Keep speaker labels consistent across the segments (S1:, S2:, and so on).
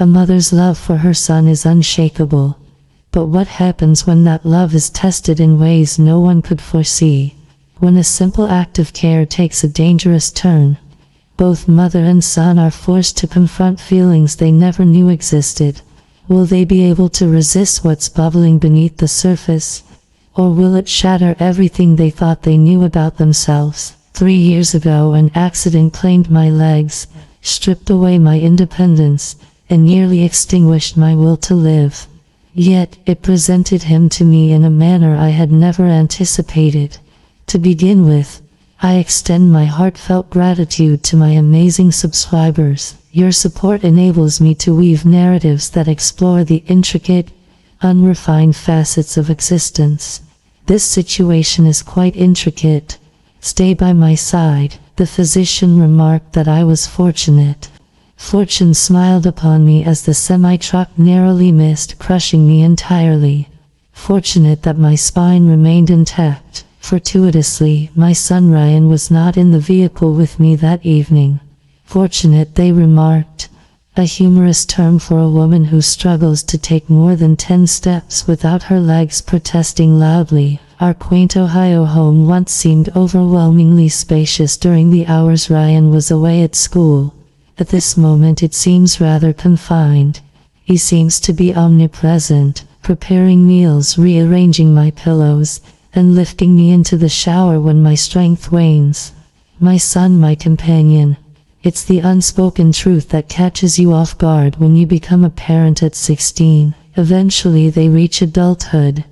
S1: A mother's love for her son is unshakable. But what happens when that love is tested in ways no one could foresee? When a simple act of care takes a dangerous turn, both mother and son are forced to confront feelings they never knew existed. Will they be able to resist what's bubbling beneath the surface? Or will it shatter everything they thought they knew about themselves? 3 years ago, an accident claimed my legs, stripped away my independence, and nearly extinguished my will to live. Yet, it presented him to me in a manner I had never anticipated. To begin with, I extend my heartfelt gratitude to my amazing subscribers. Your support enables me to weave narratives that explore the intricate, unrefined facets of existence. This situation is quite intricate. Stay by my side. The physician remarked that I was fortunate. Fortune smiled upon me as the semi-truck narrowly missed, crushing me entirely. Fortunate that my spine remained intact. Fortuitously, my son Ryan was not in the vehicle with me that evening. Fortunate, they remarked, a humorous term for a woman who struggles to take more than 10 steps without her legs protesting loudly. Our quaint Ohio home once seemed overwhelmingly spacious during the hours Ryan was away at school. At this moment it seems rather confined. He seems to be omnipresent, preparing meals, rearranging my pillows, and lifting me into the shower when my strength wanes. My son, my companion. It's the unspoken truth that catches you off guard when you become a parent at 16. Eventually they reach adulthood,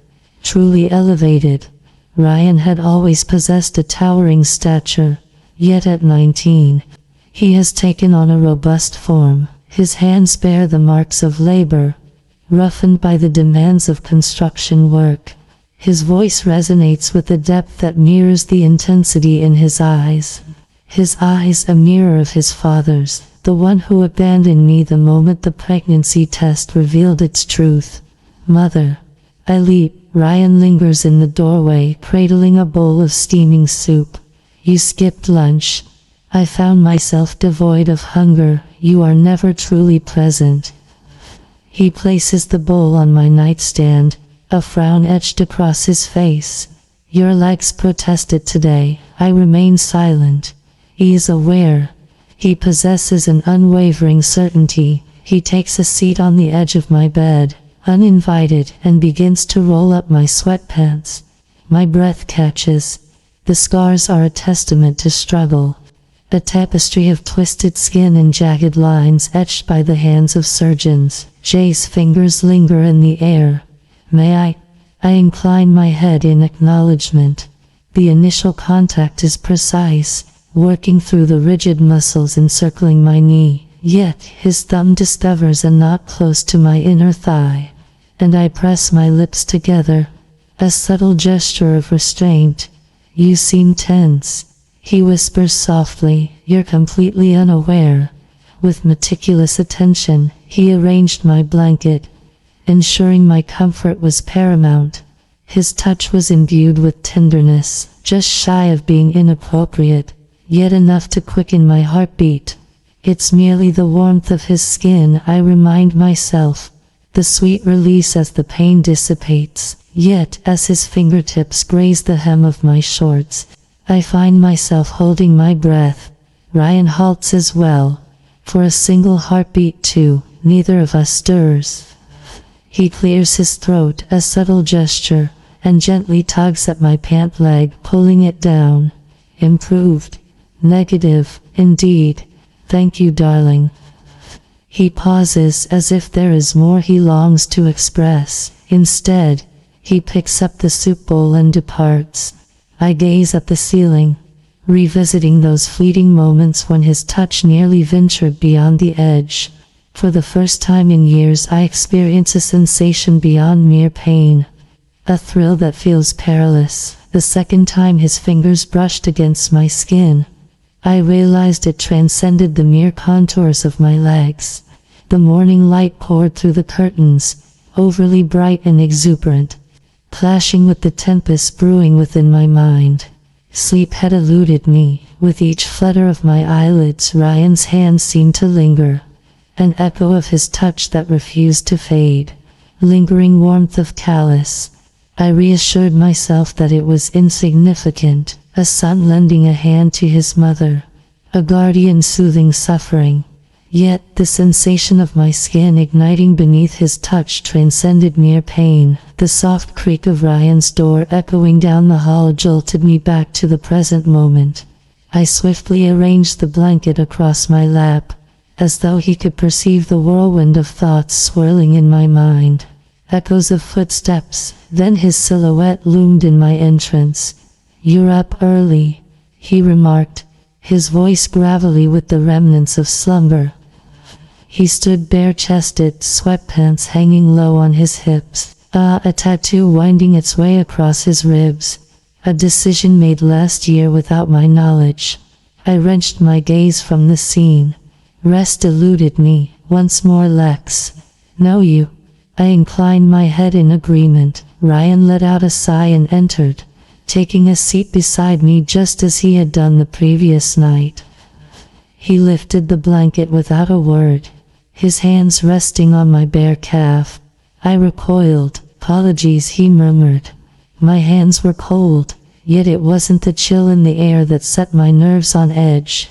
S1: truly elevated. Ryan had always possessed a towering stature, yet at 19, he has taken on a robust form. His hands bear the marks of labor, roughened by the demands of construction work. His voice resonates with a depth that mirrors the intensity in his eyes. His eyes a mirror of his father's, the one who abandoned me the moment the pregnancy test revealed its truth. Mother. I leap. Ryan lingers in the doorway, cradling a bowl of steaming soup. You skipped lunch. I found myself devoid of hunger. You are never truly present. He places the bowl on my nightstand, a frown etched across his face. Your legs protested today. I remain silent. He is aware. He possesses an unwavering certainty. He takes a seat on the edge of my bed, uninvited, and begins to roll up my sweatpants. My breath catches. The scars are a testament to struggle. A tapestry of twisted skin and jagged lines etched by the hands of surgeons. Jay's fingers linger in the air. May I incline my head in acknowledgement. The initial contact is precise, working through the rigid muscles encircling my knee. Yet, his thumb discovers a knot close to my inner thigh, and I press my lips together. A subtle gesture of restraint. You seem tense. He whispers softly, you're completely unaware. With meticulous attention, he arranged my blanket, ensuring my comfort was paramount. His touch was imbued with tenderness, just shy of being inappropriate, yet enough to quicken my heartbeat. It's merely the warmth of his skin, I remind myself, the sweet release as the pain dissipates. Yet, as his fingertips graze the hem of my shorts, I find myself holding my breath. Ryan halts as well. For a single heartbeat too, neither of us stirs. He clears his throat, a subtle gesture, and gently tugs at my pant leg, pulling it down. Improved. Negative, indeed. Thank you, darling. He pauses as if there is more he longs to express. Instead, he picks up the soup bowl and departs. I gaze at the ceiling, revisiting those fleeting moments when his touch nearly ventured beyond the edge. For the first time in years I experience a sensation beyond mere pain. A thrill that feels perilous. The second time his fingers brushed against my skin, I realized it transcended the mere contours of my legs. The morning light poured through the curtains, overly bright and exuberant, clashing with the tempest brewing within my mind. Sleep had eluded me. With each flutter of my eyelids, Ryan's hand seemed to linger, an echo of his touch that refused to fade, lingering warmth of callous. I reassured myself that it was insignificant, a son lending a hand to his mother, a guardian soothing suffering. Yet the sensation of my skin igniting beneath his touch transcended mere pain. The soft creak of Ryan's door echoing down the hall jolted me back to the present moment. I swiftly arranged the blanket across my lap, as though he could perceive the whirlwind of thoughts swirling in my mind. Echoes of footsteps, then his silhouette loomed in my entrance. "You're up early," he remarked, his voice gravelly with the remnants of slumber. He stood bare-chested, sweatpants hanging low on his hips, a tattoo winding its way across his ribs. A decision made last year without my knowledge. I wrenched my gaze from the scene. Rest eluded me. Once more, Lex. "No, you." I inclined my head in agreement. Ryan let out a sigh and entered, taking a seat beside me just as he had done the previous night. He lifted the blanket without a word, his hands resting on my bare calf. I recoiled. "Apologies," he murmured. My hands were cold, yet it wasn't the chill in the air that set my nerves on edge.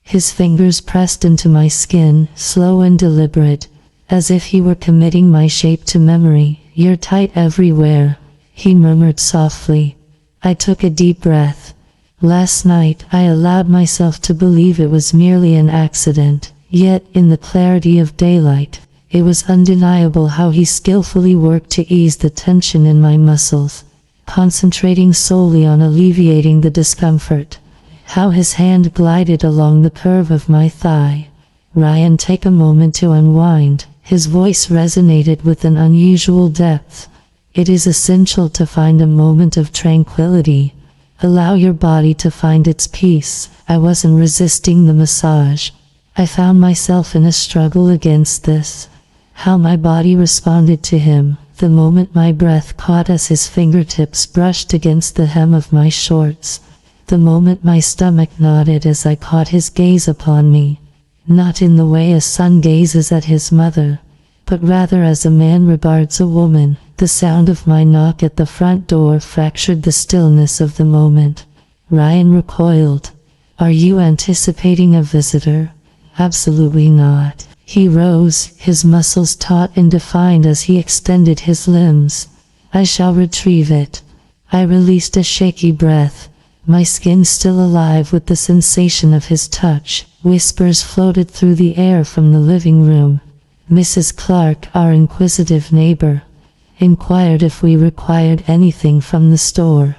S1: His fingers pressed into my skin, slow and deliberate, as if he were committing my shape to memory. "You're tight everywhere," he murmured softly. I took a deep breath. Last night, I allowed myself to believe it was merely an accident. Yet, in the clarity of daylight, it was undeniable how he skillfully worked to ease the tension in my muscles, concentrating solely on alleviating the discomfort. How his hand glided along the curve of my thigh. "Ryan, take a moment to unwind." His voice resonated with an unusual depth. "It is essential to find a moment of tranquility. Allow your body to find its peace." I wasn't resisting the massage. I found myself in a struggle against this. How my body responded to him, the moment my breath caught as his fingertips brushed against the hem of my shorts, the moment my stomach nodded as I caught his gaze upon me, not in the way a son gazes at his mother, but rather as a man regards a woman. The sound of my knock at the front door fractured the stillness of the moment. Ryan recoiled. "Are you anticipating a visitor?" "Absolutely not." He rose, his muscles taut and defined as he extended his limbs. "I shall retrieve it." I released a shaky breath, my skin still alive with the sensation of his touch. Whispers floated through the air from the living room. Mrs. Clark, our inquisitive neighbor, inquired if we required anything from the store.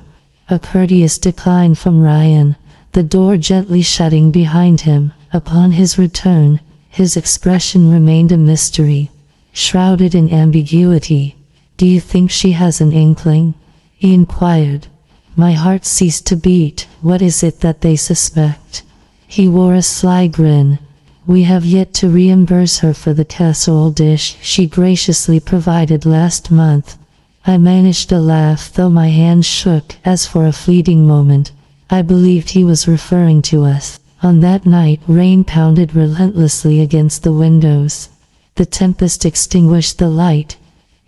S1: A courteous decline from Ryan, the door gently shutting behind him. Upon his return, his expression remained a mystery, shrouded in ambiguity. "Do you think she has an inkling?" he inquired. My heart ceased to beat. "What is it that they suspect?" He wore a sly grin. "We have yet to reimburse her for the casserole dish she graciously provided last month." I managed a laugh, though my hand shook, as for a fleeting moment I believed he was referring to us. On that night, rain pounded relentlessly against the windows. The tempest extinguished the light,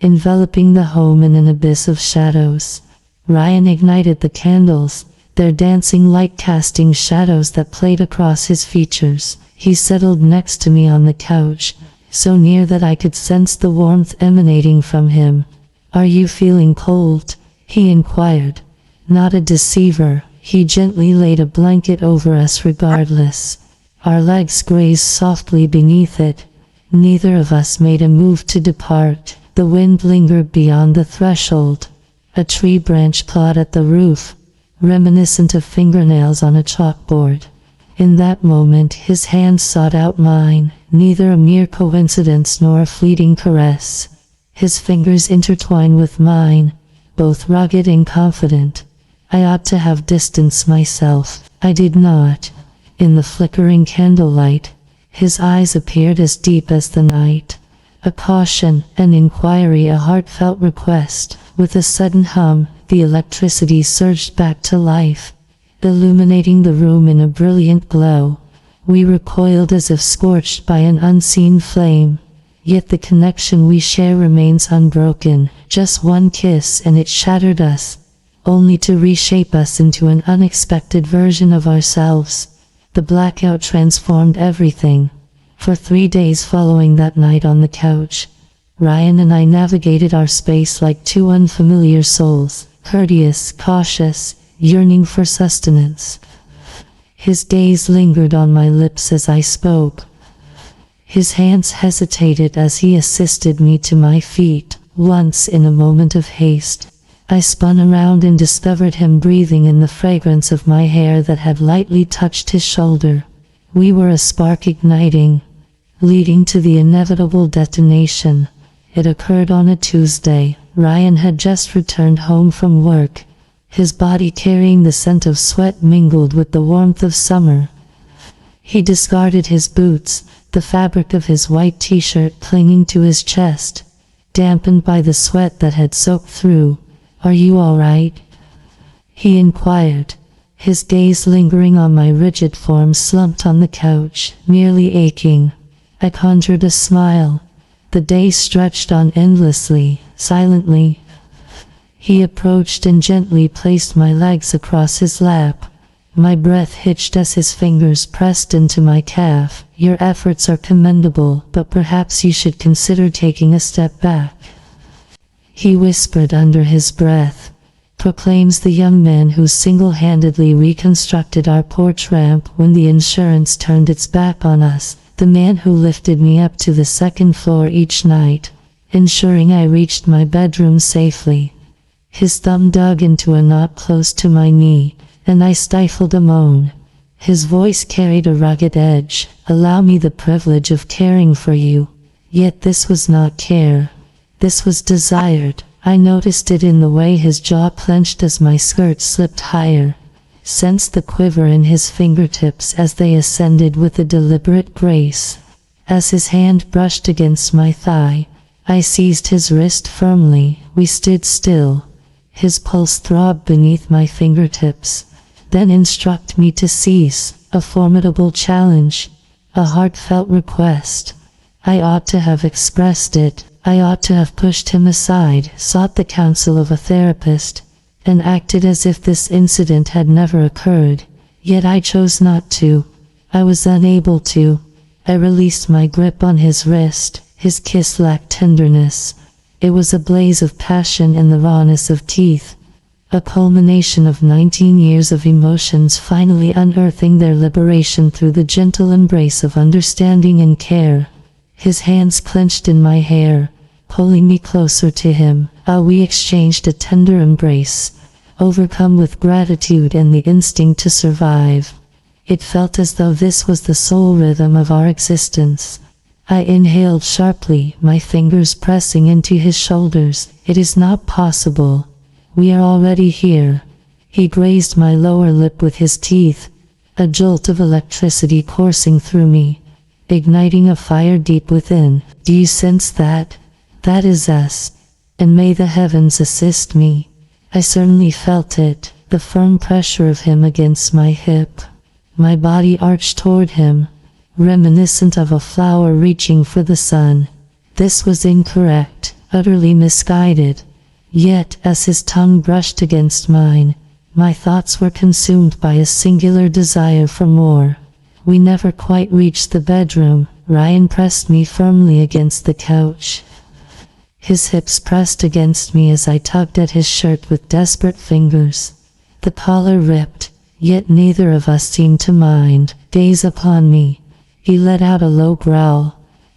S1: enveloping the home in an abyss of shadows. Ryan ignited the candles, their dancing light casting shadows that played across his features. He settled next to me on the couch, so near that I could sense the warmth emanating from him. "Are you feeling cold?" he inquired. Not a deceiver, he gently laid a blanket over us regardless. Our legs grazed softly beneath it. Neither of us made a move to depart. The wind lingered beyond the threshold. A tree branch clawed at the roof, reminiscent of fingernails on a chalkboard. In that moment, his hand sought out mine, neither a mere coincidence nor a fleeting caress. His fingers intertwined with mine, both rugged and confident. I ought to have distanced myself. I did not. In the flickering candlelight, his eyes appeared as deep as the night. A caution, an inquiry, a heartfelt request. With a sudden hum, the electricity surged back to life, illuminating the room in a brilliant glow. We recoiled as if scorched by an unseen flame. Yet the connection we share remains unbroken. Just one kiss and it shattered us, only to reshape us into an unexpected version of ourselves. The blackout transformed everything. For 3 days following that night on the couch, Ryan and I navigated our space like two unfamiliar souls, courteous, cautious, yearning for sustenance. His gaze lingered on my lips as I spoke. His hands hesitated as he assisted me to my feet. Once, in a moment of haste, I spun around and discovered him breathing in the fragrance of my hair that had lightly touched his shoulder. We were a spark igniting, leading to the inevitable detonation. It occurred on a Tuesday. Ryan had just returned home from work, his body carrying the scent of sweat mingled with the warmth of summer. He discarded his boots, the fabric of his white t-shirt clinging to his chest, dampened by the sweat that had soaked through. "Are you all right?" he inquired, his gaze lingering on my rigid form slumped on the couch, nearly aching. I conjured a smile. The day stretched on endlessly, silently. He approached and gently placed my legs across his lap. My breath hitched as his fingers pressed into my calf. "Your efforts are commendable, but perhaps you should consider taking a step back," he whispered under his breath. "Proclaims the young man who single-handedly reconstructed our porch ramp when the insurance turned its back on us, the man who lifted me up to the second floor each night, ensuring I reached my bedroom safely." His thumb dug into a knot close to my knee, and I stifled a moan. His voice carried a rugged edge. "Allow me the privilege of caring for you." Yet this was not care. This was desired. I noticed it in the way his jaw clenched as my skirt slipped higher, sensed the quiver in his fingertips as they ascended with a deliberate grace. As his hand brushed against my thigh, I seized his wrist firmly. We stood still. His pulse throbbed beneath my fingertips, then instructed me to cease, a formidable challenge, a heartfelt request. I ought to have expressed it. I ought to have pushed him aside, sought the counsel of a therapist, and acted as if this incident had never occurred. Yet I chose not to. I was unable to. I released my grip on his wrist. His kiss lacked tenderness. It was a blaze of passion and the rawness of teeth, a culmination of 19 years of emotions finally unearthing their liberation through the gentle embrace of understanding and care. His hands clenched in my hair, pulling me closer to him. We exchanged a tender embrace, overcome with gratitude and the instinct to survive. It felt as though this was the sole rhythm of our existence. I inhaled sharply, my fingers pressing into his shoulders. "It is not possible. We are already here." He grazed my lower lip with his teeth, a jolt of electricity coursing through me, igniting a fire deep within. "Do you sense that? That is us. And may the heavens assist me." I certainly felt it, the firm pressure of him against my hip. My body arched toward him, reminiscent of a flower reaching for the sun. This was incorrect, utterly misguided. Yet, as his tongue brushed against mine, my thoughts were consumed by a singular desire for more. We never quite reached the bedroom. Ryan pressed me firmly against the couch. His hips pressed against me as I tugged at his shirt with desperate fingers. The collar ripped, yet neither of us seemed to mind. "Gaze upon me." He let out a low growl.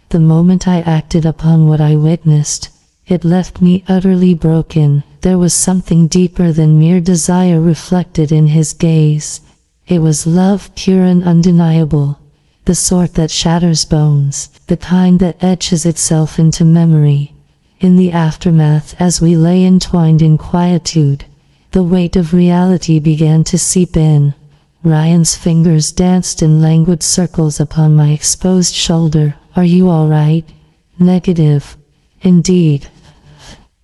S1: The moment I acted upon what I witnessed, it left me utterly broken. There was something deeper than mere desire reflected in his gaze. It was love, pure and undeniable. The sort that shatters bones, the kind that etches itself into memory. In the aftermath, as we lay entwined in quietude, the weight of reality began to seep in. Ryan's fingers danced in languid circles upon my exposed shoulder. "Are you all right?" "Negative." "Indeed."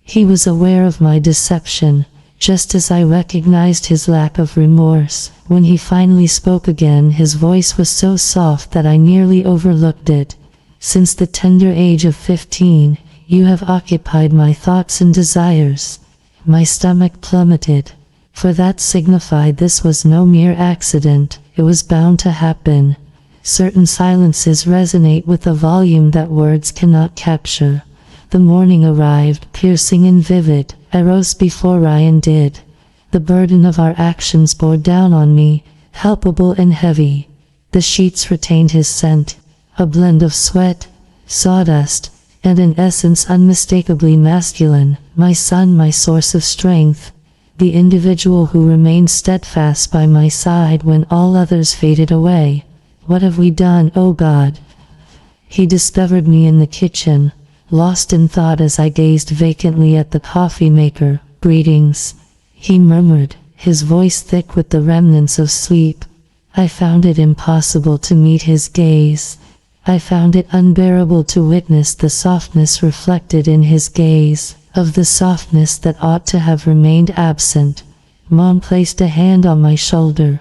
S1: He was aware of my deception, just as I recognized his lack of remorse. When he finally spoke again, his voice was so soft that I nearly overlooked it. Since the tender age of 15, you have occupied my thoughts and desires. My stomach plummeted, for that signified this was no mere accident, it was bound to happen. Certain silences resonate with a volume that words cannot capture. The morning arrived, piercing and vivid. I rose before Ryan did. The burden of our actions bore down on me, palpable and heavy. The sheets retained his scent, a blend of sweat, sawdust, and an essence unmistakably masculine. My son, my source of strength, the individual who remained steadfast by my side when all others faded away. What have we done, oh God? He discovered me in the kitchen, lost in thought as I gazed vacantly at the coffee maker. Greetings, he murmured, his voice thick with the remnants of sleep. I found it impossible to meet his gaze. I found it unbearable to witness the softness reflected in his gaze, of the softness that ought to have remained absent. Mom placed a hand on my shoulder.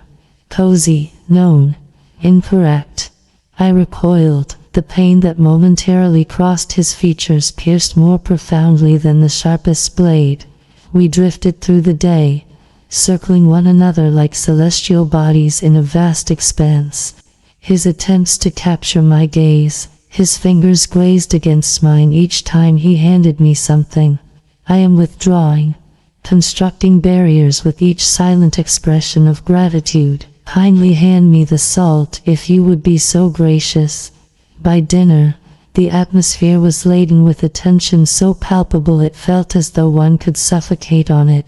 S1: Cozy, known, incorrect. I recoiled. The pain that momentarily crossed his features pierced more profoundly than the sharpest blade. We drifted through the day, circling one another like celestial bodies in a vast expanse. His attempts to capture my gaze, his fingers glazed against mine each time he handed me something. I am withdrawing, constructing barriers with each silent expression of gratitude. Kindly hand me the salt if you would be so gracious. By dinner, the atmosphere was laden with a tension so palpable it felt as though one could suffocate on it.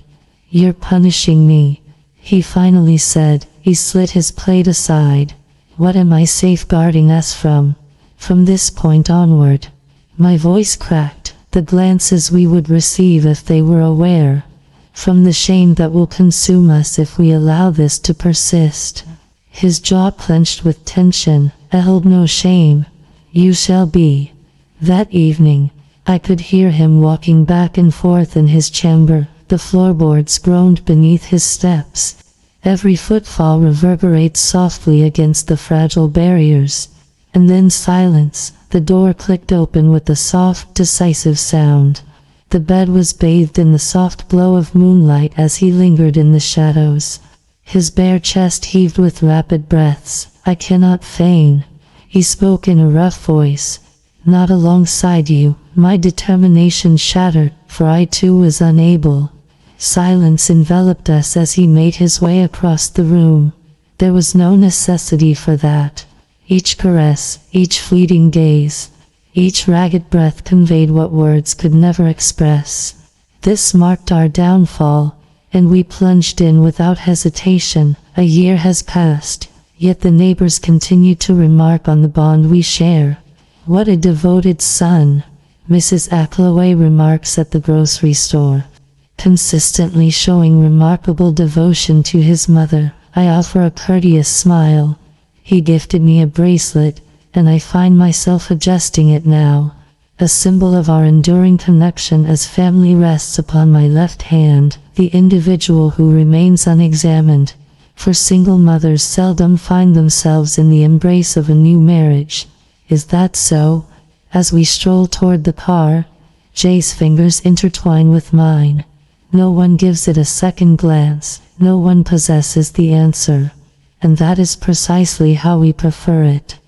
S1: You're punishing me, he finally said. He slid his plate aside. What am I safeguarding us from? From this point onward. My voice cracked. The glances we would receive if they were aware. From the shame that will consume us if we allow this to persist. His jaw clenched with tension. I held no shame. You shall be. That evening, I could hear him walking back and forth in his chamber. The floorboards groaned beneath his steps. Every footfall reverberates softly against the fragile barriers. And then silence. The door clicked open with a soft, decisive sound. The bed was bathed in the soft glow of moonlight as he lingered in the shadows. His bare chest heaved with rapid breaths. I cannot feign. He spoke in a rough voice. Not alongside you. My determination shattered, for I too was unable. Silence enveloped us as he made his way across the room. There was no necessity for that. Each caress, each fleeting gaze, each ragged breath conveyed what words could never express. This marked our downfall, and we plunged in without hesitation. A year has passed, yet the neighbors continue to remark on the bond we share. What a devoted son, Mrs. Acklaway remarks at the grocery store. Consistently showing remarkable devotion to his mother. I offer a courteous smile. He gifted me a bracelet, and I find myself adjusting it now. A symbol of our enduring connection as family rests upon my left hand, the individual who remains unexamined. For single mothers seldom find themselves in the embrace of a new marriage. Is that so? As we stroll toward the car, Jay's fingers intertwine with mine. No one gives it a second glance, no one possesses the answer. And that is precisely how we prefer it.